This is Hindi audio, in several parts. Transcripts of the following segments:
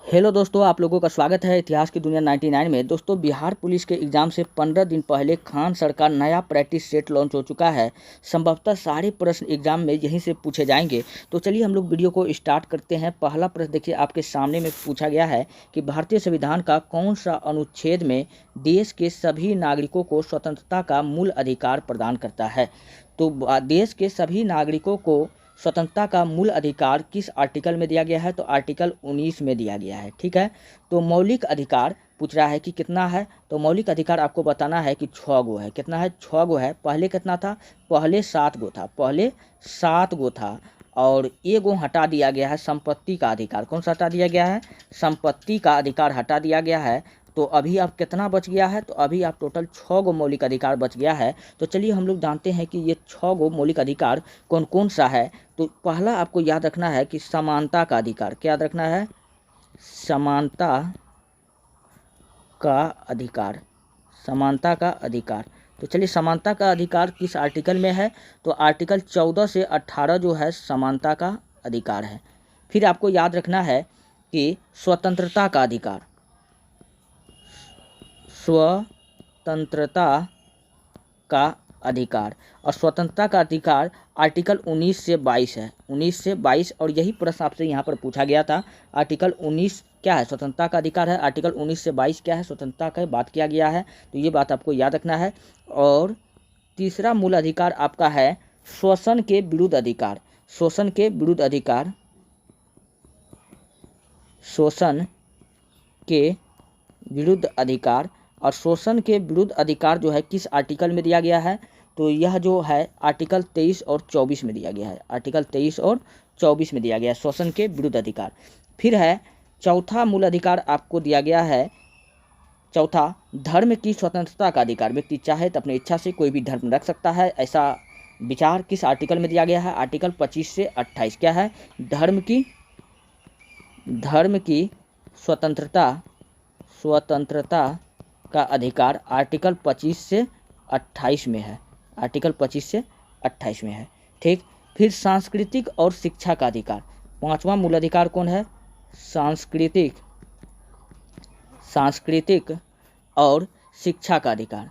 हेलो दोस्तों, आप लोगों का स्वागत है इतिहास की दुनिया 99 में। दोस्तों, बिहार पुलिस के एग्ज़ाम से 15 दिन पहले खान सर का नया प्रैक्टिस सेट लॉन्च हो चुका है। संभवतः सारे प्रश्न एग्ज़ाम में यहीं से पूछे जाएंगे। तो चलिए हम लोग वीडियो को स्टार्ट करते हैं। पहला प्रश्न देखिए, आपके सामने में पूछा गया है कि भारतीय संविधान का कौन सा अनुच्छेद में देश के सभी नागरिकों को स्वतंत्रता का मूल अधिकार प्रदान करता है। तो देश के सभी नागरिकों को स्वतंत्रता का मूल अधिकार किस आर्टिकल में दिया गया है? तो आर्टिकल 19 में दिया गया है। ठीक है, तो मौलिक अधिकार पूछ रहा है कि कितना है। तो मौलिक अधिकार आपको बताना है कि 6 गो है। कितना है? 6 गो है। पहले कितना था? पहले 7 गो था। पहले 7 गो था और एगो हटा दिया गया है, संपत्ति का अधिकार। कौन सा हटा दिया गया है? संपत्ति का अधिकार हटा दिया गया है। तो अभी आप कितना बच गया है? तो अभी आप टोटल 6 गो मौलिक अधिकार बच गया है। तो चलिए हम लोग जानते हैं कि ये 6 गो मौलिक अधिकार कौन कौन सा है। तो पहला आपको याद रखना है कि समानता का अधिकार। क्या याद रखना है? समानता का अधिकार। समानता का अधिकार। तो चलिए, समानता का अधिकार किस आर्टिकल में है? तो आर्टिकल 14 से 18 जो है समानता का अधिकार है। फिर आपको याद रखना है कि स्वतंत्रता का अधिकार। स्वतंत्रता का अधिकार और स्वतंत्रता का अधिकार आर्टिकल 19 से 22 है। 19 से 22 और यही प्रश्न आपसे यहाँ पर पूछा गया था। आर्टिकल 19 क्या है? स्वतंत्रता का अधिकार है। आर्टिकल 19 से 22 क्या है? स्वतंत्रता का बात किया गया है। तो ये बात आपको याद रखना है। और तीसरा मूल अधिकार आपका है शोषण के विरुद्ध अधिकार। शोषण के विरुद्ध अधिकार। शोषण के विरुद्ध अधिकार। और शोषण के विरुद्ध अधिकार जो है किस आर्टिकल में दिया गया है? तो यह जो है आर्टिकल 23 और 24 में दिया गया है। आर्टिकल 23 और 24 में दिया गया है शोषण के विरुद्ध अधिकार। फिर है चौथा मूल अधिकार आपको दिया गया है। चौथा, धर्म की स्वतंत्रता का अधिकार। व्यक्ति चाहे तो अपनी इच्छा से कोई भी धर्म रख सकता है, ऐसा विचार किस आर्टिकल में दिया गया है? आर्टिकल 25 से 28। क्या है? धर्म की स्वतंत्रता का अधिकार आर्टिकल 25 से 28 में है। आर्टिकल 25 से 28 में है। ठीक। फिर सांस्कृतिक और शिक्षा का अधिकार। पांचवा मूल अधिकार कौन है? सांस्कृतिक और शिक्षा का अधिकार।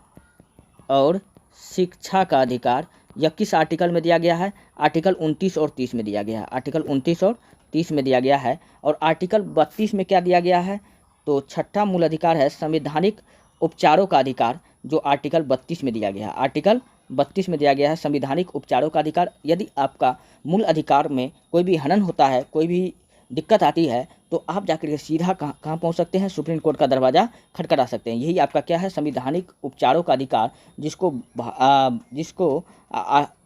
और शिक्षा का अधिकार यह किस आर्टिकल में दिया गया है? आर्टिकल 29 और 30 में दिया गया है। आर्टिकल 29 और 30 में दिया गया है। और आर्टिकल 32 में क्या दिया गया है? तो छठा मूल अधिकार है संवैधानिक उपचारों का अधिकार, जो आर्टिकल 32 में दिया गया है। आर्टिकल 32 में दिया गया है संवैधानिक उपचारों का अधिकार। यदि आपका मूल अधिकार में कोई भी हनन होता है, कोई भी दिक्कत आती है, तो आप जाकर के सीधा कहाँ पहुँच सकते हैं? सुप्रीम कोर्ट का दरवाज़ा खटखटा सकते हैं। यही आपका क्या है? संवैधानिक उपचारों का अधिकार, जिसको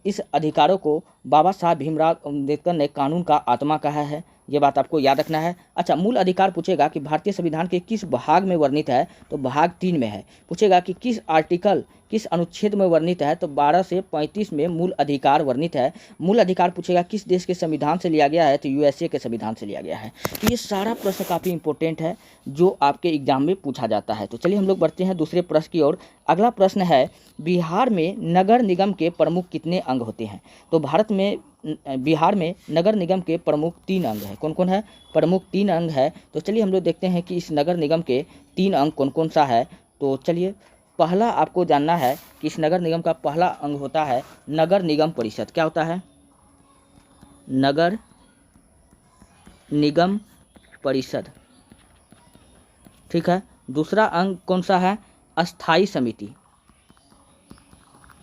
इस अधिकारों को बाबा साहब भीमराव अम्बेडकर ने कानून का आत्मा कहा है। ये बात आपको याद रखना है। अच्छा, मूल अधिकार पूछेगा कि भारतीय संविधान के किस भाग में वर्णित है? तो भाग 3 में है। पूछेगा कि किस आर्टिकल, किस अनुच्छेद में वर्णित है? तो 12 से 35 में मूल अधिकार वर्णित है। मूल अधिकार पूछेगा किस देश के संविधान से लिया गया है? तो यूएसए के संविधान से लिया गया है। तो ये सारा प्रश्न काफ़ी इंपॉर्टेंट है जो आपके एग्जाम में पूछा जाता है। तो चलिए हम लोग बढ़ते हैं दूसरे प्रश्न की ओर। अगला प्रश्न है, बिहार में नगर निगम के प्रमुख कितने अंग होते हैं? तो बिहार में नगर निगम के प्रमुख 3 अंग हैं। कौन कौन है? प्रमुख 3 अंग है। तो चलिए हम लोग देखते हैं कि इस नगर निगम के 3 अंग कौन कौन सा है। तो चलिए, पहला आपको जानना है कि इस नगर निगम का पहला अंग होता है नगर निगम परिषद। क्या होता है? नगर निगम परिषद। ठीक है। दूसरा अंग कौन सा है? अस्थाई समिति।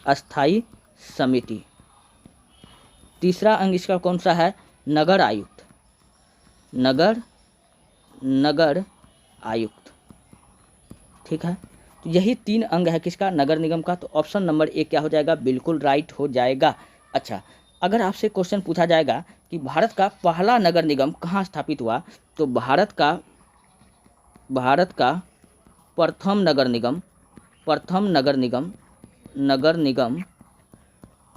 अस्थाई समिति। तीसरा अंग इसका कौन सा है? नगर आयुक्त। नगर आयुक्त। ठीक है। तो यही 3 अंग है किसका? नगर निगम का। तो ऑप्शन नंबर 1 क्या हो जाएगा? बिल्कुल राइट हो जाएगा। अच्छा, अगर आपसे क्वेश्चन पूछा जाएगा कि भारत का पहला नगर निगम कहाँ स्थापित हुआ? तो भारत का प्रथम नगर निगम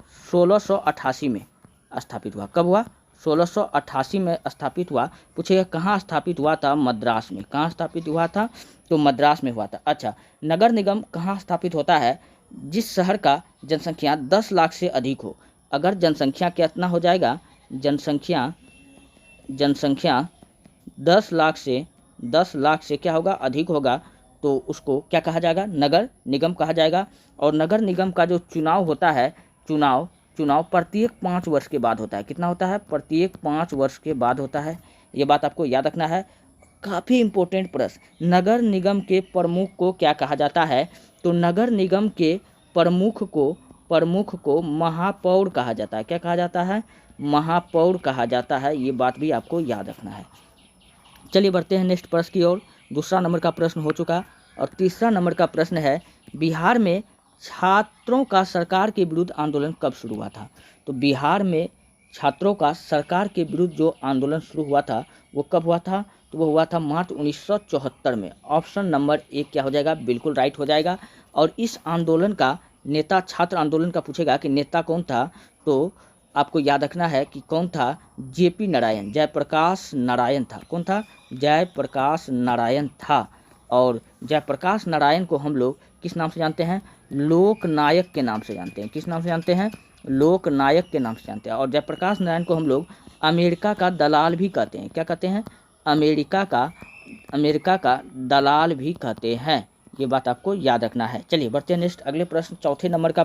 1688 में स्थापित हुआ। कब हुआ? 1688 में स्थापित हुआ। पूछेगा कहाँ स्थापित हुआ था? मद्रास में। कहाँ स्थापित हुआ था? तो मद्रास में हुआ था। अच्छा, नगर निगम कहाँ स्थापित होता है? जिस शहर का जनसंख्या 10 लाख से अधिक हो। अगर जनसंख्या कितना हो जाएगा? जनसंख्या 10 लाख से 10 लाख से क्या होगा, अधिक होगा, तो उसको क्या कहा जाएगा, नगर निगम कहा जाएगा। और नगर निगम का जो चुनाव होता है, चुनाव प्रत्येक 5 वर्ष के बाद होता है। कितना होता है, प्रत्येक 5 वर्ष के बाद होता है। ये बात आपको याद रखना है। काफ़ी इम्पोर्टेंट प्रश्न, नगर निगम के प्रमुख को क्या कहा जाता है, तो नगर निगम के प्रमुख को महापौर कहा जाता है। क्या कहा जाता है, महापौर कहा जाता है। ये बात भी आपको याद रखना है। चलिए बढ़ते हैं नेक्स्ट प्रश्न की ओर। दूसरा नंबर का प्रश्न हो चुका और तीसरा नंबर का प्रश्न है, बिहार में छात्रों का सरकार के विरुद्ध आंदोलन कब शुरू हुआ था। तो बिहार में छात्रों का सरकार के विरुद्ध जो आंदोलन शुरू हुआ था वो कब हुआ था, तो वो हुआ था मार्च 1974 में। ऑप्शन नंबर 1 क्या हो जाएगा, बिल्कुल राइट हो जाएगा। और इस आंदोलन का नेता, छात्र आंदोलन का पूछेगा कि नेता कौन था, तो आपको याद रखना है कि कौन था, जेपी नारायण, जयप्रकाश नारायण था। कौन था, जयप्रकाश नारायण था। और जयप्रकाश नारायण को हम लोग किस नाम से जानते हैं, लोकनायक के नाम से जानते हैं। किस नाम से जानते हैं, लोकनायक के नाम से जानते हैं। और जयप्रकाश नारायण को हम लोग अमेरिका का दलाल भी कहते हैं। क्या कहते हैं, अमेरिका का दलाल भी कहते हैं। ये बात आपको याद रखना है। चलिए बढ़ते हैं नेक्स्ट अगले प्रश्न। चौथा नंबर का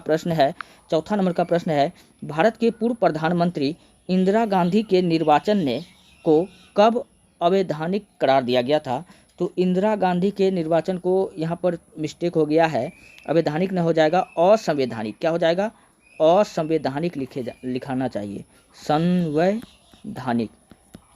प्रश्न है, भारत के पूर्व प्रधानमंत्री इंदिरा गांधी के निर्वाचन को कब अवैधानिक करार दिया गया था। तो इंदिरा गांधी के निर्वाचन को यहाँ पर मिस्टेक हो गया है, अवैधानिक न हो जाएगा, असंवैधानिक। क्या हो जाएगा, असंवैधानिक लिखाना चाहिए,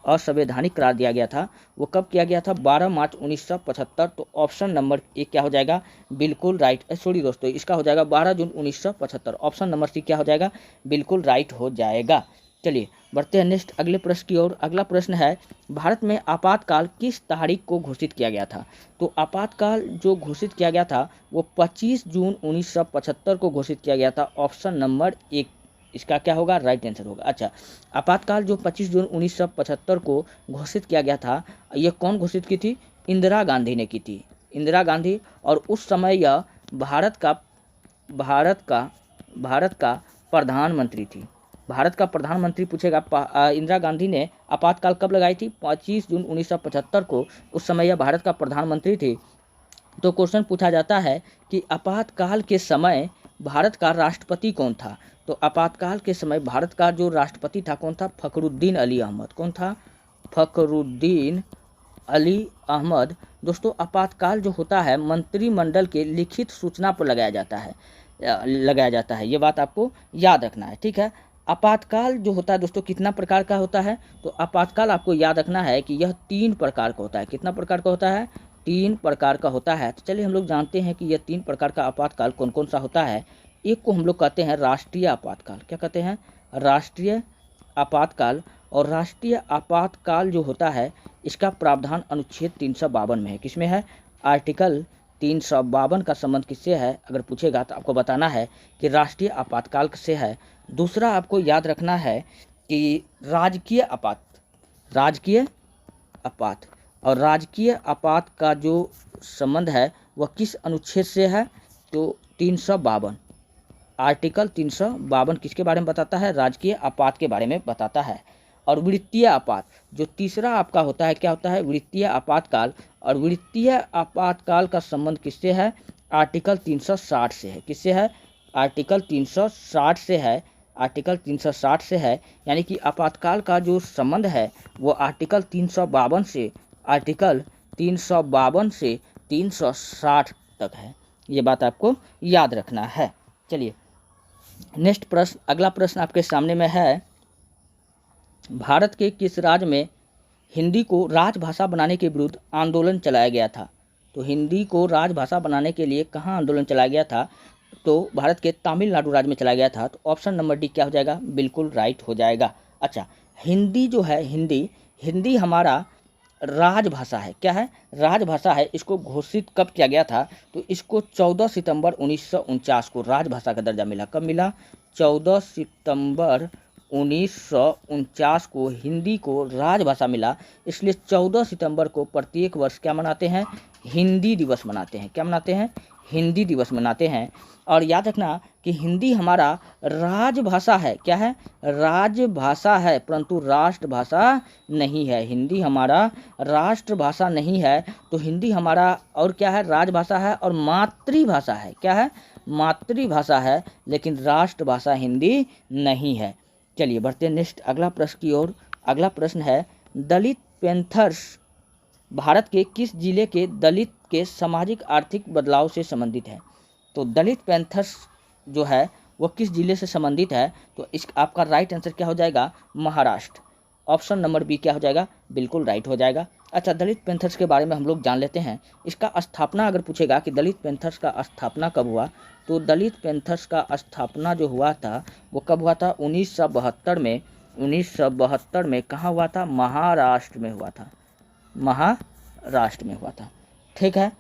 असंवैधानिक करार दिया गया था। वो कब किया गया था, 12 मार्च 1975। तो ऑप्शन नंबर 1 क्या हो जाएगा, बिल्कुल राइट। सॉरी दोस्तों, इसका हो जाएगा 12 जून 1975। ऑप्शन नंबर सी क्या हो जाएगा, बिल्कुल राइट हो जाएगा। चलिए बढ़ते हैं नेक्स्ट अगले प्रश्न की ओर। अगला प्रश्न है, भारत में आपातकाल किस तारीख को घोषित किया गया था। तो आपातकाल जो घोषित किया गया था वो 25 जून 1975 को घोषित किया गया था। ऑप्शन नंबर 1 इसका क्या होगा, राइट आंसर होगा। अच्छा, आपातकाल जो 25 जून 1975 को घोषित किया गया था, ये कौन घोषित की थी, इंदिरा गांधी ने की थी, इंदिरा गांधी। और उस समय यह भारत का प्रधानमंत्री थी। भारत का प्रधानमंत्री पूछेगा, इंदिरा गांधी ने आपातकाल कब लगाई थी, 25 जून 1975 को। उस समय यह भारत का प्रधानमंत्री थी। तो क्वेश्चन पूछा जाता है कि आपातकाल के समय भारत का राष्ट्रपति कौन था। तो आपातकाल के समय भारत का जो राष्ट्रपति था कौन था, फखरुद्दीन अली अहमद। कौन था, फखरुद्दीन अली अहमद। दोस्तों आपातकाल जो होता है मंत्रिमंडल के लिखित सूचना पर लगाया जाता है। ये बात आपको याद रखना है, ठीक है। आपातकाल जो होता है दोस्तों कितना प्रकार का होता है, तो आपातकाल आपको याद रखना है कि यह 3 प्रकार का होता है। कितना प्रकार का होता है, 3 प्रकार का होता है। तो चलिए हम लोग जानते हैं कि यह 3 प्रकार का आपातकाल कौन कौन सा होता है। एक को हम लोग कहते हैं राष्ट्रीय आपातकाल। क्या कहते हैं, राष्ट्रीय आपातकाल। और राष्ट्रीय आपातकाल जो होता है इसका प्रावधान अनुच्छेद 352 में है। किसमें है, आर्टिकल 352 का संबंध किससे है, अगर पूछेगा तो आपको बताना है कि राष्ट्रीय आपातकाल से है। दूसरा आपको याद रखना है कि राजकीय आपात और राजकीय आपात का जो संबंध है वह किस अनुच्छेद से है, तो 352, आर्टिकल 352 किसके बारे में बताता है, राजकीय आपात के बारे में बताता है। और वृत्तीय आपात जो तीसरा आपका होता है, क्या होता है, वृत्तीय आपातकाल। और वृत्तीय आपातकाल का संबंध किससे है, आर्टिकल 360 से है। किससे है, आर्टिकल 360 से है। आर्टिकल 360 से है, यानी कि आपातकाल का जो संबंध है वो आर्टिकल 352 से 360 तक है। ये बात आपको याद रखना है। चलिए नेक्स्ट प्रश्न, अगला प्रश्न आपके सामने में है, भारत के किस राज्य में हिंदी को राजभाषा बनाने के विरुद्ध आंदोलन चलाया गया था। तो हिंदी को राजभाषा बनाने के लिए कहाँ आंदोलन चलाया गया था, तो भारत के तमिलनाडु राज्य में चलाया गया था। तो ऑप्शन नंबर डी क्या हो जाएगा, बिल्कुल राइट हो जाएगा। अच्छा, हिंदी जो है, हिंदी हमारा राजभाषा है। क्या है, राजभाषा है। इसको घोषित कब किया गया था, तो इसको 14 सितंबर 1949 को राजभाषा का दर्जा मिला। कब मिला, 14 सितंबर 1949 को हिंदी को राजभाषा मिला। इसलिए 14 सितंबर को प्रत्येक वर्ष क्या मनाते हैं, हिंदी दिवस मनाते हैं। क्या मनाते हैं, हिंदी दिवस मनाते हैं। और याद रखना कि हिंदी हमारा राजभाषा है। क्या है? राजभाषा है, परंतु राष्ट्रभाषा नहीं है। हिंदी हमारा राष्ट्रभाषा नहीं है, तो हिंदी हमारा और क्या है? राजभाषा है और मातृभाषा है। क्या है? मातृभाषा है, लेकिन राष्ट्रभाषा हिंदी नहीं है। चलिए बढ़ते हैं नेक्स्ट अगला प्रश्न की ओर। अगला प्रश्न है, दलित पैंथर्स भारत के किस जिले के दलित के सामाजिक आर्थिक बदलाव से संबंधित है? तो दलित पैंथर्स जो है वो किस जिले से संबंधित है? तो इस आपका राइट आंसर क्या हो जाएगा? महाराष्ट्र। ऑप्शन नंबर बी क्या हो जाएगा? बिल्कुल राइट हो जाएगा। अच्छा, दलित पैंथर्स के बारे में हम लोग जान लेते हैं। इसका स्थापना अगर पूछेगा कि दलित पैंथर्स का स्थापना कब हुआ, तो दलित पैंथर्स का स्थापना जो हुआ था वो कब हुआ था? 1972 में। 1972 में कहाँ हुआ था? महाराष्ट्र में हुआ था। महाराष्ट्र में हुआ था। ठीक है।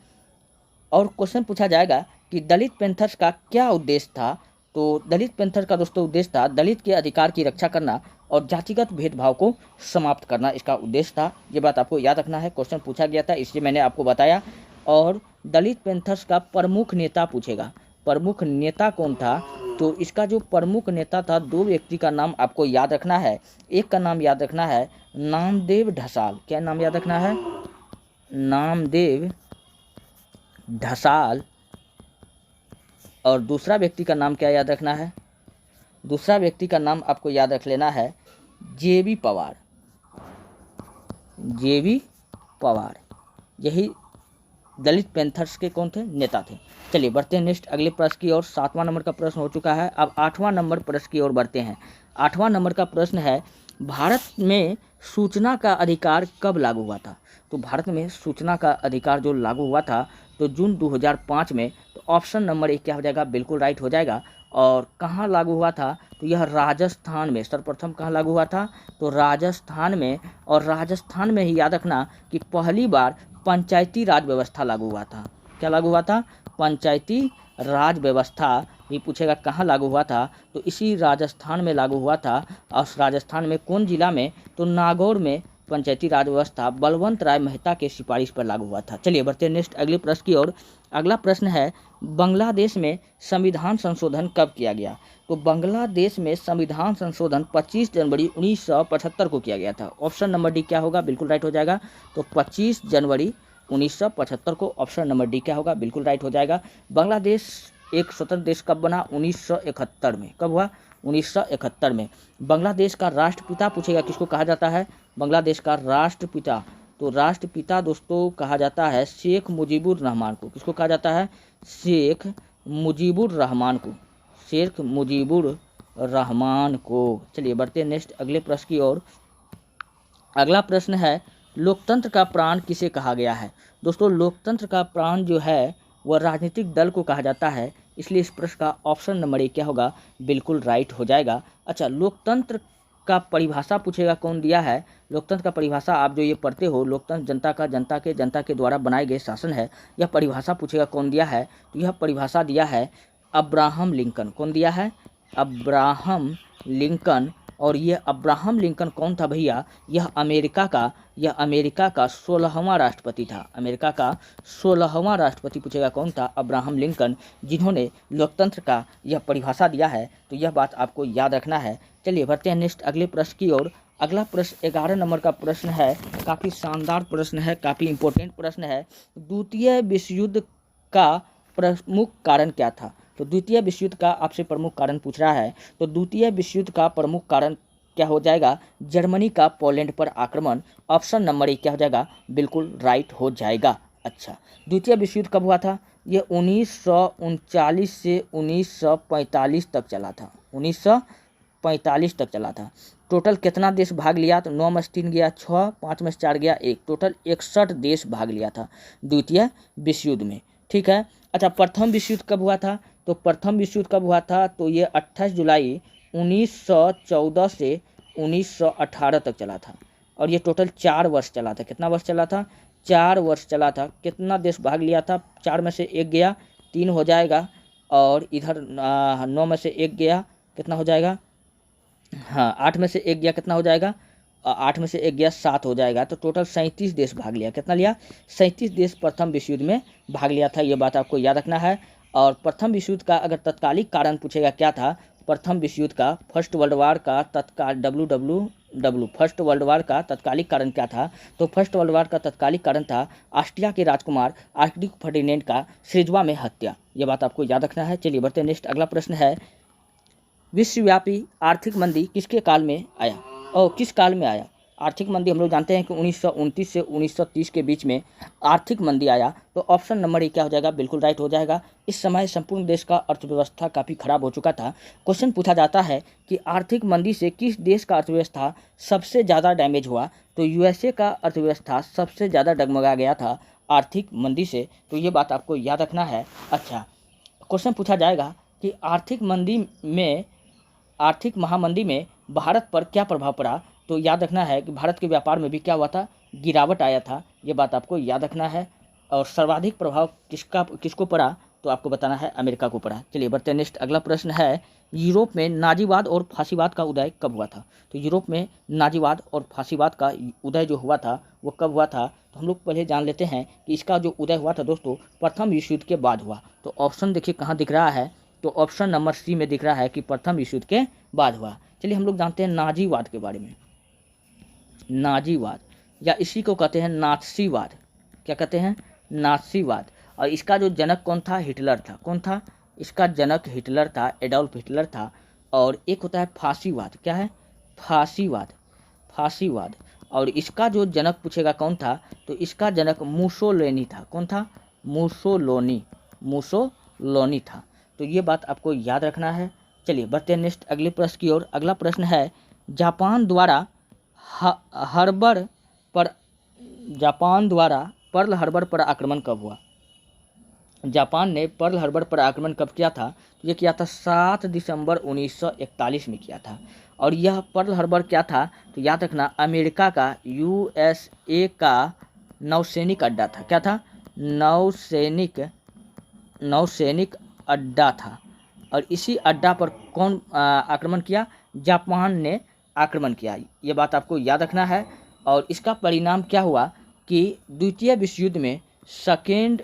और क्वेश्चन पूछा जाएगा कि दलित पैंथर्स का क्या उद्देश्य था? तो दलित पैंथर का दोस्तों उद्देश्य था दलित के अधिकार की रक्षा करना और जातिगत भेदभाव को समाप्त करना, इसका उद्देश्य था। ये बात आपको याद रखना है, क्वेश्चन पूछा गया था इसलिए मैंने आपको बताया। और दलित पैंथर्स का प्रमुख नेता पूछेगा, प्रमुख नेता कौन था? तो इसका जो प्रमुख नेता था, दो व्यक्ति का नाम आपको याद रखना है। एक का नाम याद रखना है नामदेव ढसाल। क्या नाम याद रखना है? नामदेव ढसाल। और दूसरा व्यक्ति का नाम क्या याद रखना है? दूसरा व्यक्ति का नाम आपको याद रख लेना है जेबी पवार। जेबी पवार, यही दलित पैंथर्स के कौन थे? नेता थे। चलिए बढ़ते हैं नेक्स्ट अगले प्रश्न की ओर। 7वां नंबर का प्रश्न हो चुका है, अब 8वां नंबर प्रश्न की ओर बढ़ते हैं। 8वां नंबर का प्रश्न है, भारत में सूचना का अधिकार कब लागू हुआ था? तो भारत में सूचना का अधिकार जो लागू हुआ था तो जून 2005 में। तो ऑप्शन नंबर 1 क्या हो जाएगा? बिल्कुल राइट हो जाएगा। और कहाँ लागू हुआ था? तो यह राजस्थान में, सर्वप्रथम कहाँ लागू हुआ था? तो राजस्थान में। और राजस्थान में ही याद रखना कि पहली बार पंचायती राज व्यवस्था लागू हुआ था। क्या लागू हुआ था? पंचायती राज व्यवस्था। ये पूछेगा कहाँ लागू हुआ था, तो इसी राजस्थान में लागू हुआ था। और राजस्थान में कौन जिला में? तो नागौर में पंचायती राज व्यवस्था बलवंत राय मेहता के सिफारिश पर लागू हुआ था। चलिए बढ़ते हैं नेक्स्ट अगले प्रश्न की ओर। अगला प्रश्न है, बांग्लादेश में संविधान संशोधन कब किया गया? तो बांग्लादेश में संविधान संशोधन 25 जनवरी 1975 को किया गया था। ऑप्शन नंबर डी क्या होगा? बिल्कुल राइट हो जाएगा। तो 25 जनवरी 1975 को ऑप्शन नंबर डी क्या होगा? बिल्कुल राइट हो जाएगा। बांग्लादेश एक स्वतंत्र देश कब बना? 1971 में। कब हुआ? 1971 में। बांग्लादेश का राष्ट्रपिता पूछेगा किसको कहा जाता है? बांग्लादेश का राष्ट्रपिता, तो राष्ट्रपिता दोस्तों कहा जाता है शेख मुजीबुर रहमान को। किसको कहा जाता है? शेख मुजीबुर रहमान को। शेख मुजीबुर रहमान को। चलिए बढ़ते हैं नेक्स्ट अगले प्रश्न की ओर। अगला प्रश्न है, लोकतंत्र का प्राण किसे कहा गया है? दोस्तों लोकतंत्र का प्राण जो है वह राजनीतिक दल को कहा जाता है, इसलिए इस प्रश्न का ऑप्शन नंबर 1 क्या होगा? बिल्कुल राइट हो जाएगा। अच्छा, लोकतंत्र का परिभाषा पूछेगा कौन दिया है? लोकतंत्र का परिभाषा आप जो ये पढ़ते हो, लोकतंत्र जनता के द्वारा बनाए गए शासन है। यह परिभाषा पूछेगा कौन दिया है? तो यह परिभाषा दिया है अब्राहम लिंकन। कौन दिया है? Abraham Lincoln. और ये अब्राहम लिंकन कौन था भैया? यह अमेरिका का 16वां राष्ट्रपति था। अमेरिका का 16वां राष्ट्रपति पूछेगा कौन था? अब्राहम लिंकन, जिन्होंने लोकतंत्र का यह परिभाषा दिया है। तो यह बात आपको याद रखना है। चलिए बढ़ते हैं नेक्स्ट अगले प्रश्न की ओर। अगला प्रश्न 11 नंबर का प्रश्न है, काफ़ी शानदार प्रश्न है, काफ़ी इंपॉर्टेंट प्रश्न है। द्वितीय विश्व युद्ध का प्रमुख कारण क्या था? तो द्वितीय विश्व युद्ध का आपसे प्रमुख कारण पूछ रहा है। तो द्वितीय विश्व युद्ध का प्रमुख कारण क्या हो जाएगा? जर्मनी का पोलैंड पर आक्रमण। ऑप्शन नंबर 1 क्या हो जाएगा? बिल्कुल राइट हो जाएगा। अच्छा, द्वितीय विश्व युद्ध कब हुआ था? ये 1939 से 1945 तक चला था। 1945 तक चला था। टोटल कितना देश भाग लिया? तो 9 में से 3 गया 6, 5 में से 4 गया 1, टोटल 61 देश भाग लिया था द्वितीय विश्व युद्ध में। ठीक है। अच्छा, प्रथम विश्व युद्ध कब हुआ था? तो प्रथम विश्व युद्ध कब हुआ था? तो ये 28 जुलाई 1914 से 1918 तक चला था। और ये टोटल 4 वर्ष चला था। कितना वर्ष चला था? 4 वर्ष चला था। कितना देश भाग लिया था? 4 में से 1 गया 3 हो जाएगा, और इधर 9 में से 1 गया कितना हो जाएगा? हाँ, 8 में से 1 गया कितना हो जाएगा? 8 में से 1 गया 7 हो जाएगा, तो टोटल 37 देश भाग लिया। कितना लिया? 37 देश प्रथम विश्व युद्ध में भाग लिया था। ये बात आपको याद रखना है। और प्रथम विश्व युद्ध का अगर तत्कालिक कारण पूछेगा क्या था, प्रथम विश्व युद्ध का फर्स्ट वर्ल्ड वार का तत्काल फर्स्ट वर्ल्ड वार का तत्कालिक कारण क्या था? तो फर्स्ट वर्ल्ड वार का तत्कालिक कारण था ऑस्ट्रिया के राजकुमार आर्कडिक फर्डिनेंड का सिजवा में हत्या। ये बात आपको याद रखना है। चलिए बढ़ते हैं नेक्स्ट। अगला प्रश्न है, विश्वव्यापी आर्थिक मंदी किसके काल में आया और किस काल में आया? आर्थिक मंदी हम लोग जानते हैं कि 1929 से 1930 के बीच में आर्थिक मंदी आया। तो ऑप्शन नंबर ए क्या हो जाएगा? बिल्कुल राइट हो जाएगा। इस समय संपूर्ण देश का अर्थव्यवस्था काफ़ी खराब हो चुका था। क्वेश्चन पूछा जाता है कि आर्थिक मंदी से किस देश का अर्थव्यवस्था सबसे ज़्यादा डैमेज हुआ? तो यूएसए का अर्थव्यवस्था सबसे ज़्यादा डगमगा गया था आर्थिक मंदी से। तो ये बात आपको याद रखना है। अच्छा, क्वेश्चन पूछा जाएगा कि आर्थिक महामंदी में भारत पर क्या प्रभाव पड़ा? तो याद रखना है कि भारत के व्यापार में भी क्या हुआ था? गिरावट आया था। ये बात आपको याद रखना है। और सर्वाधिक प्रभाव किसको पड़ा? तो आपको बताना है अमेरिका को पड़ा। चलिए बढ़ते हैं नेक्स्ट। अगला प्रश्न है, यूरोप में नाजीवाद और फांसीवाद का उदय कब हुआ था? तो यूरोप में नाजीवाद और फांसीवाद का उदय जो हुआ था वो कब हुआ था? तो हम लोग पहले जान लेते हैं कि इसका जो उदय हुआ था दोस्तों प्रथम विश्व युद्ध के बाद हुआ। तो ऑप्शन देखिए कहाँ दिख रहा है, तो ऑप्शन नंबर सी में दिख रहा है कि प्रथम विश्व युद्ध के बाद हुआ। चलिए हम लोग जानते हैं नाजीवाद के बारे में। नाजीवाद या इसी को कहते हैं नात्सीवाद। क्या कहते हैं? नात्सीवाद। और इसका जो जनक कौन था? हिटलर था। कौन था? इसका जनक हिटलर था, एडोल्फ हिटलर था। और एक होता है फांसीवाद। क्या है? फांसीवाद। और इसका जो जनक पूछेगा कौन था, तो इसका जनक मुसोलिनी था। कौन था? मुसोलिनी था। तो ये बात आपको याद रखना है। चलिए बढ़ते हैं नेक्स्ट अगले प्रश्न की ओर। अगला प्रश्न है, जापान द्वारा पर्ल हार्बर पर आक्रमण कब हुआ? जापान ने पर्ल हार्बर पर आक्रमण कब किया था? तो ये किया था 7 दिसंबर 1941 में किया था। और यह पर्ल हार्बर क्या था? तो याद रखना अमेरिका का यूएसए का नौसैनिक अड्डा था। क्या था? नौसैनिक अड्डा था। और इसी अड्डा पर कौन आक्रमण किया? जापान ने आक्रमण किया। ये बात आपको याद रखना है। और इसका परिणाम क्या हुआ कि द्वितीय विश्व युद्ध में सेकेंड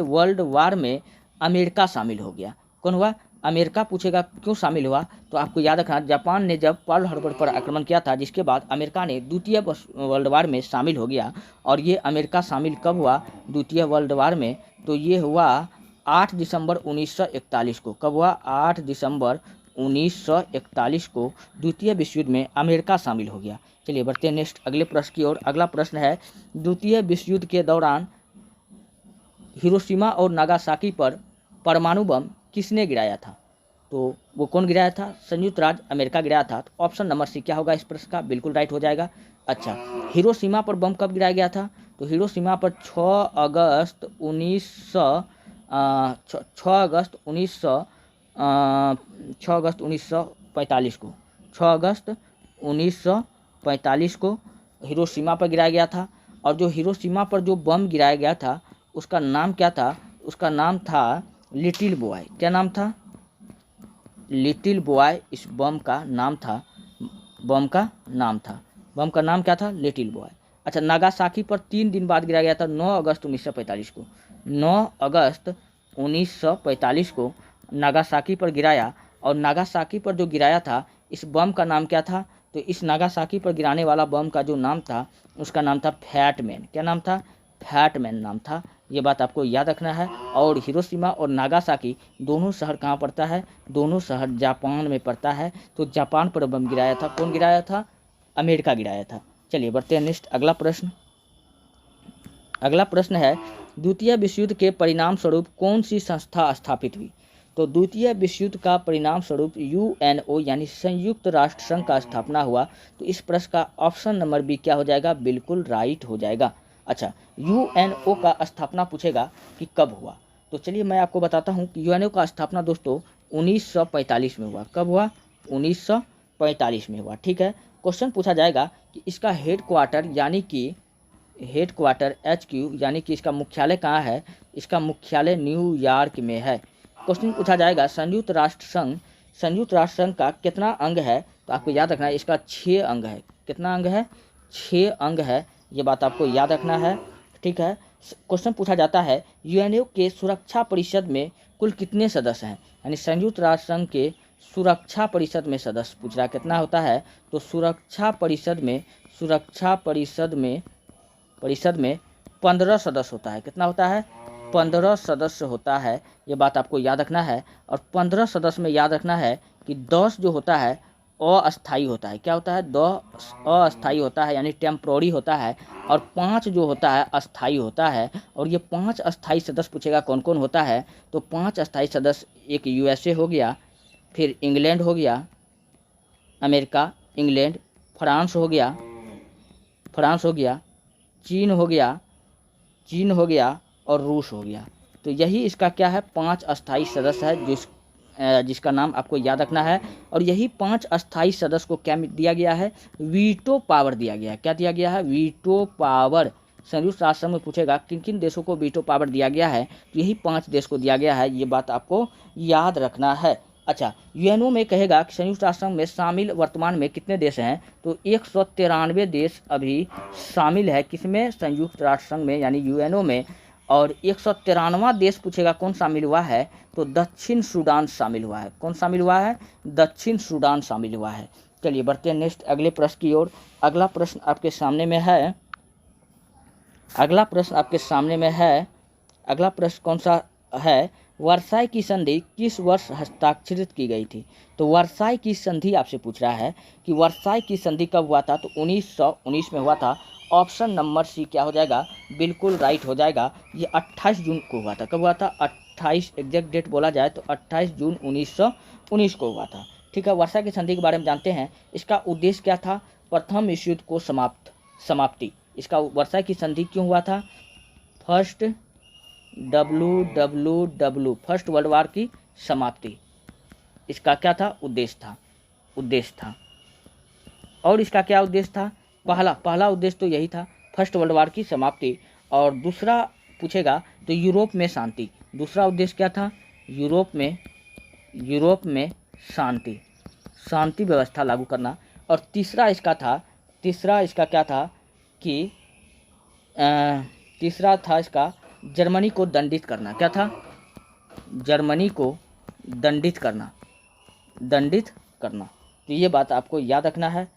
वर्ल्ड वार में अमेरिका शामिल हो गया। कौन हुआ? अमेरिका। पूछेगा क्यों शामिल हुआ, तो आपको याद रखना जापान ने जब पर्ल हार्बर पर आक्रमण किया था, जिसके बाद अमेरिका ने द्वितीय वर्ल्ड वार में शामिल हो गया। और ये अमेरिका शामिल कब हुआ द्वितीय वर्ल्ड वार में? तो ये हुआ 8 दिसंबर 1941 को। कब हुआ? 8 दिसंबर 1941 को द्वितीय विश्व युद्ध में अमेरिका शामिल हो गया। चलिए बढ़ते हैं नेक्स्ट अगले प्रश्न की ओर। अगला प्रश्न है, द्वितीय विश्व युद्ध के दौरान हिरोशिमा और नागासाकी पर परमाणु बम किसने गिराया था? तो वो कौन गिराया था? संयुक्त राज्य अमेरिका गिराया था। तो ऑप्शन नंबर सी क्या होगा इस प्रश्न का? बिल्कुल राइट हो जाएगा। अच्छा, हिरोशिमा पर बम कब गिराया गया था? तो हिरोशिमा पर 6 अगस्त 1945 को 6 अगस्त 1945 को हिरोशिमा पर गिराया गया था। और जो हिरोशिमा पर जो बम गिराया गया था उसका नाम क्या था? उसका नाम था लिटिल बॉय। क्या नाम था? लिटिल बॉय इस बम का नाम था। बम का नाम क्या था? Little boy. अच्छा, नागासाकी पर 3 दिन बाद गिराया गया था, 9 अगस्त 1945 को। 9 अगस्त 1945 को नागासाकी पर गिराया। और नागासाकी पर जो गिराया था इस बम का नाम क्या था? तो इस नागासाकी पर गिराने वाला बम का जो नाम था उसका नाम था फैटमैन। क्या नाम था? फैटमैन नाम था। ये बात आपको याद रखना है। और हिरोशिमा और नागासाकी दोनों शहर कहाँ पड़ता है? दोनों शहर जापान में पड़ता है। तो जापान पर बम गिराया था। कौन गिराया था? अमेरिका गिराया था। चलिए बढ़ते हैं नेक्स्ट अगला प्रश्न है, द्वितीय विश्व युद्ध के परिणाम स्वरूप कौन सी संस्था स्थापित हुई? तो द्वितीय विश्व युद्ध का परिणाम स्वरूप यूएनओ यानी संयुक्त राष्ट्र संघ का स्थापना हुआ। तो इस प्रश्न का ऑप्शन नंबर बी क्या हो जाएगा? बिल्कुल राइट हो जाएगा। अच्छा, यूएनओ का स्थापना पूछेगा कि कब हुआ? तो चलिए मैं आपको बताता हूँ कि यूएनओ का स्थापना दोस्तों 1945 में हुआ। कब हुआ? 1945 में हुआ। ठीक है। क्वेश्चन पूछा जाएगा कि इसका हेडक्वार्टर HQ यानी कि इसका मुख्यालय कहाँ है? इसका मुख्यालय न्यूयॉर्क में है। क्वेश्चन पूछा जाएगा संयुक्त राष्ट्र संघ का कितना अंग है? तो आपको याद रखना है इसका 6 अंग है। कितना अंग है? 6 अंग है, ये बात आपको याद रखना है। ठीक है। क्वेश्चन पूछा जाता है यूएनओ के सुरक्षा परिषद में कुल कितने सदस्य हैं? यानी संयुक्त राष्ट्र संघ के सुरक्षा परिषद में सदस्य पूछ रहा है कितना होता है। तो सुरक्षा परिषद में 15 सदस्य होता है। कितना होता है? 15 सदस्य होता है, ये बात आपको याद रखना है। और 15 सदस्य में याद रखना है कि 10 जो होता है अस्थाई होता है। क्या होता है? 10 अस्थाई होता है, यानी टेम्प्रोरी होता है। और 5 जो होता है अस्थाई होता है। और ये 5 अस्थाई सदस्य पूछेगा कौन कौन होता है। तो 5 अस्थाई सदस्य, एक यूएसए हो गया, फिर इंग्लैंड हो गया, अमेरिका, इंग्लैंड, फ्रांस हो गया, चीन हो गया और रूस हो गया। तो यही इसका क्या है? 5 अस्थाई सदस्य है जिसका नाम आपको याद रखना है। और यही 5 अस्थाई सदस्य को क्या दिया गया है? वीटो पावर दिया गया है। क्या दिया गया है? Veto power. संयुक्त राष्ट्र में पूछेगा किन किन देशों को वीटो पावर दिया गया है, तो यही 5 देश को दिया गया है, ये बात आपको याद रखना है। अच्छा, यूएनओ में कहेगा कि संयुक्त राष्ट्र में शामिल वर्तमान में कितने देश हैं? तो 193 देश अभी शामिल है। किसमें? संयुक्त राष्ट्र संघ में, यानी यूएनओ में। और 193वां देश पूछेगा कौन शामिल हुआ है? तो दक्षिण सूडान शामिल हुआ है। कौन शामिल हुआ है? दक्षिण सूडान शामिल हुआ है। चलिए बढ़ते हैं नेक्स्ट अगले प्रश्न की ओर। अगला प्रश्न आपके सामने में है। अगला प्रश्न कौन सा है? वर्साई की संधि किस वर्ष हस्ताक्षरित की गई थी? तो वर्साई की संधि आपसे पूछ रहा है कि वर्साई की संधि कब हुआ था? तो 1919 में हुआ था। ऑप्शन नंबर सी क्या हो जाएगा? बिल्कुल राइट हो जाएगा। ये 28 जून को हुआ था। कब हुआ था? 28, एग्जैक्ट डेट बोला जाए तो 28 जून 1919 को हुआ था। ठीक है। वर्साई की संधि के बारे में जानते हैं। इसका उद्देश्य क्या था? प्रथम विश्व युद्ध को समाप्ति। इसका वर्साई की संधि क्यों हुआ था? फर्स्ट वर्ल्ड वार की समाप्ति, इसका क्या था? उद्देश्य था। और इसका क्या उद्देश्य था? पहला उद्देश्य तो यही था, फर्स्ट वर्ल्ड वार की समाप्ति। और दूसरा पूछेगा तो यूरोप में शांति। दूसरा उद्देश्य क्या था? यूरोप में शांति व्यवस्था लागू करना। और तीसरा इसका क्या था कि तीसरा था इसका जर्मनी को दंडित करना। क्या था? जर्मनी को दंडित करना। तो ये बात आपको याद रखना है।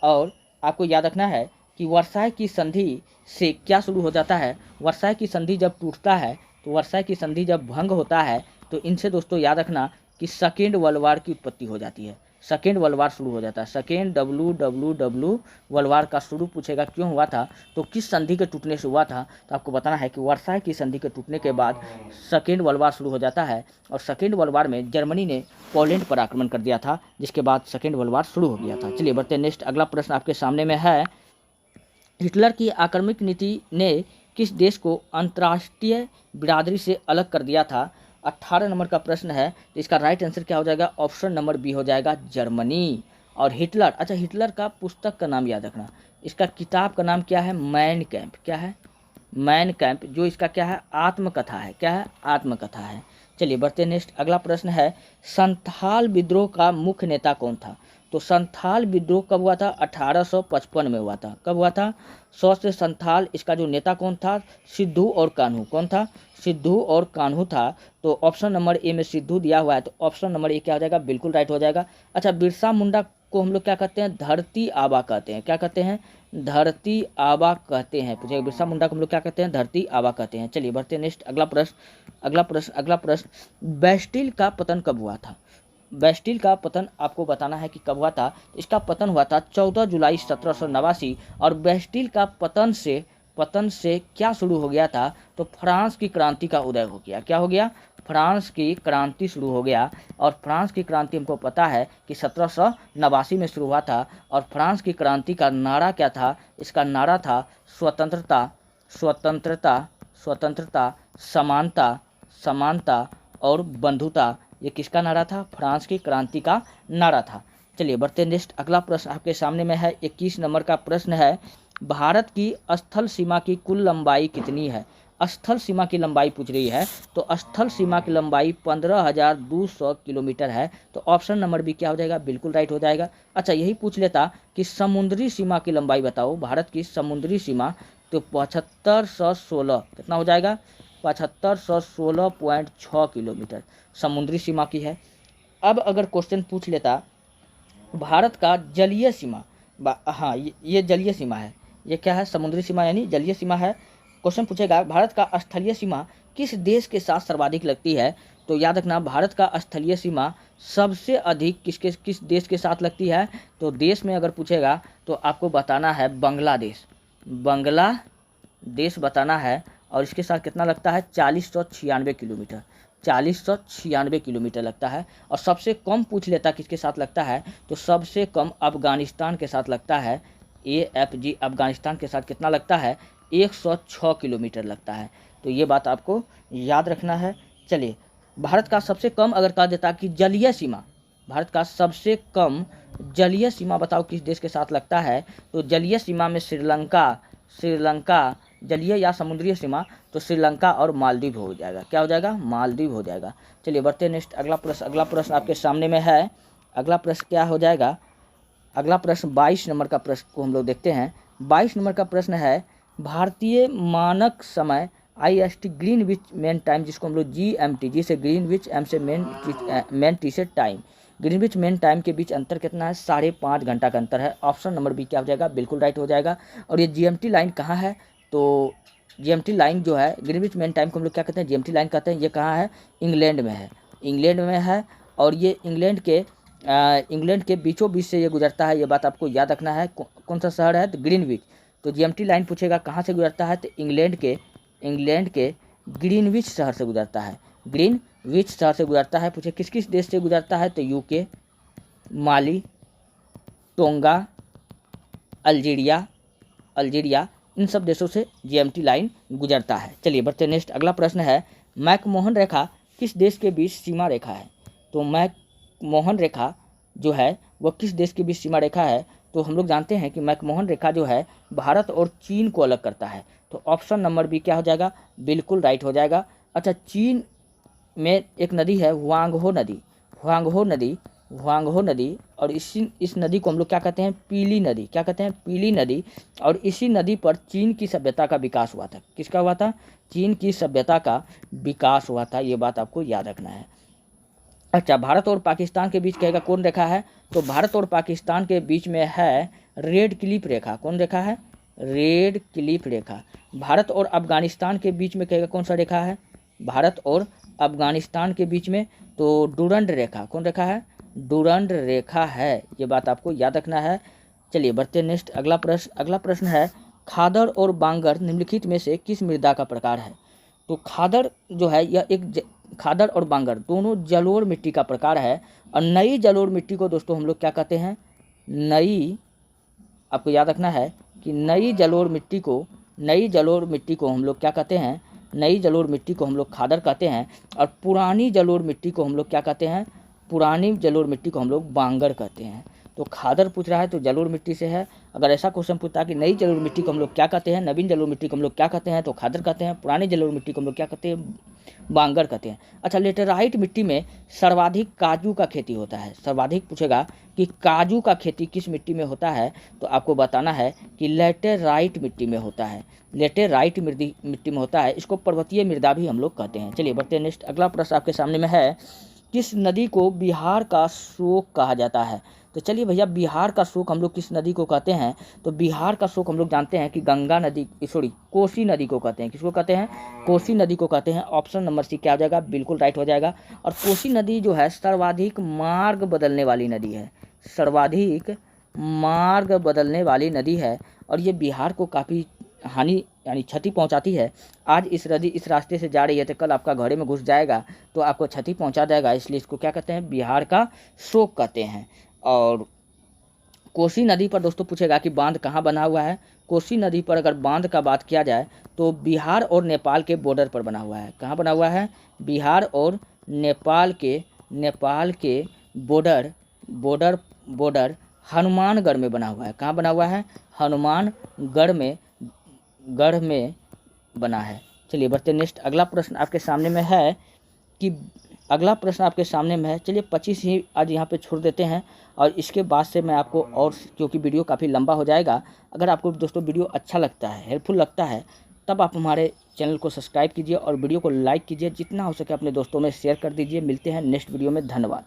और आपको याद रखना है कि वर्साई की संधि से क्या शुरू हो जाता है? वर्साई की संधि जब टूटता है, तो वर्साई की संधि जब भंग होता है, तो इनसे दोस्तों याद रखना कि सेकेंड वर्ल्ड वार की उत्पत्ति हो जाती है। सेकेंड वर्ल्ड वार शुरू हो जाता है। सेकेंड वर्ल्ड वार का शुरू पूछेगा क्यों हुआ था, तो किस संधि के टूटने से हुआ था। तो आपको बताना है कि वर्साई की संधि के टूटने के बाद सेकेंड वर्ल्ड वार शुरू हो जाता है। और सेकेंड वर्ल्ड वार में जर्मनी ने पोलैंड पर आक्रमण कर दिया था, जिसके बाद सेकेंड वर्ल्ड वार शुरू हो गया था। चलिए बढ़ते हैं नेक्स्ट। अगला प्रश्न आपके सामने में है। हिटलर की आक्रमक नीति ने किस देश को अंतर्राष्ट्रीय बिरादरी से अलग कर दिया था? 18 नंबर का प्रश्न है। तो इसका राइट आंसर क्या हो जाएगा? ऑप्शन नंबर बी हो जाएगा, जर्मनी। और हिटलर, अच्छा हिटलर का पुस्तक का नाम याद रखना। इसका किताब का नाम क्या है? Man camp. क्या है? मैन कैंप, जो इसका क्या है? आत्मकथा है। क्या है? आत्मकथा है। चलिए बढ़ते नेक्स्ट। अगला प्रश्न है संथाल विद्रोह का मुख्य नेता कौन था? तो संथाल विद्रोह कब हुआ था? 1855 में हुआ था। कब हुआ था? 100 से संथाल, इसका जो नेता कौन था? सिद्धू और कान्हू। कौन था? सिद्धू और कान्हू था। तो ऑप्शन नंबर ए में सिद्धू दिया हुआ है, तो ऑप्शन नंबर ए क्या हो जाएगा? बिल्कुल राइट हो जाएगा। अच्छा, बिरसा मुंडा को हम लोग क्या कहते हैं? धरती आबा कहते हैं। क्या कहते हैं? धरती आबा कहते हैं। पूछेगा बिरसा मुंडा को हम लोग क्या कहते हैं? धरती आबा कहते हैं। चलिए बढ़ते हैं नेक्स्ट। अगला प्रश्न बेस्टिल का पतन कब हुआ था? बेस्टिल का पतन आपको बताना है कि कब हुआ था। इसका पतन हुआ था 14 जुलाई 1789। और बेस्टिल का पतन से क्या शुरू हो गया था? तो फ्रांस की क्रांति का उदय हो गया। क्या हो गया? फ्रांस की क्रांति शुरू हो गया। और फ्रांस की क्रांति हमको पता है कि 1789 में शुरू हुआ था। और फ्रांस की क्रांति का नारा क्या था? इसका नारा था स्वतंत्रता, समानता और बंधुता। ये किसका नारा था? फ्रांस की क्रांति का नारा था। चलिए बढ़ते नेक्स्ट। अगला प्रश्न आपके सामने में है। 21 नंबर का प्रश्न है भारत की स्थल सीमा की कुल लंबाई कितनी है? स्थल सीमा की लंबाई पूछ रही है, तो स्थल सीमा की लंबाई 15,200 किलोमीटर है। तो ऑप्शन नंबर बी क्या हो जाएगा, बिल्कुल राइट हो जाएगा। अच्छा, यही पूछ लेता कि समुद्री सीमा की लंबाई बताओ, भारत की समुद्री सीमा, तो 7516 कितना हो जाएगा, 7516.6 किलोमीटर समुद्री सीमा की है। अब अगर क्वेश्चन पूछ लेता भारत का जलीय सीमा, हाँ ये जलीय सीमा है, ये क्या है, समुद्री सीमा यानी जलीय सीमा है। क्वेश्चन पूछेगा भारत का स्थलीय सीमा किस देश के साथ सर्वाधिक लगती है, तो याद रखना भारत का स्थलीय सीमा सबसे अधिक किस देश के साथ लगती है, तो देश में अगर पूछेगा तो आपको बताना है बांग्लादेश, बांग्लादेश बताना है। और इसके साथ कितना लगता है, 4096 किलोमीटर, 4096 किलोमीटर लगता है। और सबसे कम पूछ लेता किसके साथ लगता है, तो सबसे कम अफगानिस्तान के साथ लगता है, AFG अफगानिस्तान के साथ कितना लगता है, 106 किलोमीटर लगता है। तो ये बात आपको याद रखना है। चलिए, भारत का सबसे कम अगर कह देता कि जलीय सीमा, भारत का सबसे कम जलीय सीमा बताओ किस देश के साथ लगता है, तो जलीय सीमा में श्रीलंका जलीय या समुद्री सीमा, तो श्रीलंका और मालदीव हो जाएगा, क्या हो जाएगा, मालदीव हो जाएगा। चलिए बढ़ते नेक्स्ट अगला प्रश्न आपके सामने में है। अगला प्रश्न क्या हो जाएगा, अगला प्रश्न 22 नंबर का प्रश्न को हम लोग देखते हैं। 22 नंबर का प्रश्न है, भारतीय मानक समय IST ग्रीनविच मेन टाइम, जिसको हम लोग GMT, जिसे ग्रीनविच एम से मेन टी से टाइम, ग्रीनविच मेन टाइम के बीच अंतर कितना है, 5.5 घंटा का अंतर है। ऑप्शन नंबर बी क्या हो जाएगा, बिल्कुल राइट हो जाएगा। और ये GMT लाइन कहाँ है, तो GMT लाइन जो है, ग्रीनविच मेन टाइम को हम लोग क्या कहते हैं, GMT लाइन कहते हैं। ये कहाँ है, इंग्लैंड में है, इंग्लैंड में है। और ये इंग्लैंड के बीचों बीच से ये गुजरता है, ये बात आपको याद रखना है। कौन सा शहर है, तो ग्रीनविच। तो GMT लाइन पूछेगा कहाँ से गुजरता है, तो इंग्लैंड के ग्रीनविच शहर से गुजरता है, ग्रीनविच शहर से गुजरता है। पूछे किस किस देश से गुजरता है, तो UK, माली, टोंगा, अल्जीरिया, इन सब देशों से GMT लाइन गुजरता है। चलिए बढ़ते नेक्स्ट अगला प्रश्न है, मैकमोहन रेखा किस देश के बीच सीमा रेखा है, तो मैकमोहन रेखा जो है वह किस देश के बीच सीमा रेखा है, तो हम लोग जानते हैं कि मैकमोहन रेखा जो है भारत और चीन को अलग करता है। तो ऑप्शन नंबर बी क्या हो जाएगा, बिल्कुल राइट हो जाएगा। अच्छा, चीन में एक नदी है हुआंगहो नदी, और इस नदी को हम लोग क्या कहते हैं, पीली नदी, क्या कहते हैं, पीली नदी। और इसी नदी पर चीन की सभ्यता का विकास हुआ था, किसका हुआ था, चीन की सभ्यता का विकास हुआ था, ये बात आपको याद रखना है। अच्छा, भारत और पाकिस्तान के बीच कहेगा कौन रेखा है, तो भारत और पाकिस्तान के बीच में है रेड क्लिफ रेखा, कौन रेखा है, रेड क्लिफ रेखा। भारत और अफगानिस्तान के बीच में कहेगा कौन सा रेखा है, भारत और अफगानिस्तान के बीच में तो डुरंड रेखा, कौन रेखा है, डुरंड रेखा है, ये बात आपको याद रखना है। चलिए बढ़ते नेक्स्ट अगला प्रश्न है, खादड़ और बांगर निम्नलिखित में से किस मृदा का प्रकार है, तो खादड़ जो है यह एक खादड़ और बांगर दोनों जलोढ़ मिट्टी का प्रकार है। और नई जलोढ़ मिट्टी को दोस्तों हम लोग क्या कहते हैं, आपको याद रखना है कि नई जलोढ़ मिट्टी को हम लोग क्या कहते हैं, नई जलोढ़ मिट्टी को हम लोग खादड़ कहते हैं। और पुरानी जलोढ़ मिट्टी को हम लोग क्या कहते हैं, पुरानी जलोढ़ मिट्टी को हम लोग बांगर कहते हैं। तो खादड़ पूछ रहा है तो जलोढ़ मिट्टी से है। अगर ऐसा क्वेश्चन पूछता है कि नई जलोढ़ मिट्टी को हम लोग क्या कहते हैं, नवीन जलोढ़ मिट्टी को हम लोग क्या कहते हैं, तो खादड़ कहते हैं। पुरानी जलोढ़ मिट्टी को हम लोग क्या कहते हैं, बांगर कहते हैं। अच्छा, लेटेराइट मिट्टी में सर्वाधिक काजू का खेती होता है, सर्वाधिक पूछेगा कि काजू का खेती किस मिट्टी में होता है, तो आपको बताना है कि लेटेराइट मिट्टी में होता है, लेटेराइट मिट्टी में होता है। इसको पर्वतीय मृदा भी हम लोग कहते हैं। चलिए बढ़ते हैं नेक्स्ट अगला प्रश्न आपके सामने में है, किस नदी को बिहार का शोक कहा जाता है, तो चलिए भैया बिहार का शोक हम लोग किस नदी को कहते हैं, तो बिहार का शोक हम लोग जानते हैं कि कोसी नदी को कहते हैं, किसको कहते हैं, कोसी नदी को कहते हैं। ऑप्शन नंबर सी क्या हो जाएगा, बिल्कुल राइट हो जाएगा। और कोसी नदी जो है सर्वाधिक मार्ग बदलने वाली नदी है, सर्वाधिक मार्ग बदलने वाली नदी है। और ये बिहार को काफ़ी हानि यानी क्षति पहुंचाती है। आज इस रास्ते से जा रही है तो कल आपका घरे में घुस जाएगा तो आपको क्षति पहुंचा देगा, इसलिए इसको क्या कहते हैं, बिहार का शोक कहते हैं। और कोसी नदी पर दोस्तों पूछेगा कि बांध कहाँ बना हुआ है, कोसी नदी पर अगर बांध का बात किया जाए तो बिहार और नेपाल के बॉर्डर पर बना हुआ है। कहाँ बना हुआ है, बिहार और नेपाल के बॉर्डर हनुमानगढ़ में बना हुआ है। कहाँ बना हुआ है, हनुमानगढ़ में बना है। चलिए बढ़ते नेक्स्ट। अगला प्रश्न आपके सामने में है कि चलिए 25 ही आज यहाँ पे छोड़ देते हैं और इसके बाद से मैं आपको, और क्योंकि वीडियो काफ़ी लंबा हो जाएगा, अगर आपको दोस्तों वीडियो अच्छा लगता है, हेल्पफुल लगता है, तब आप हमारे चैनल को सब्सक्राइब कीजिए और वीडियो को लाइक कीजिए, जितना हो सके अपने दोस्तों में शेयर कर दीजिए। मिलते हैं नेक्स्ट वीडियो में, धन्यवाद।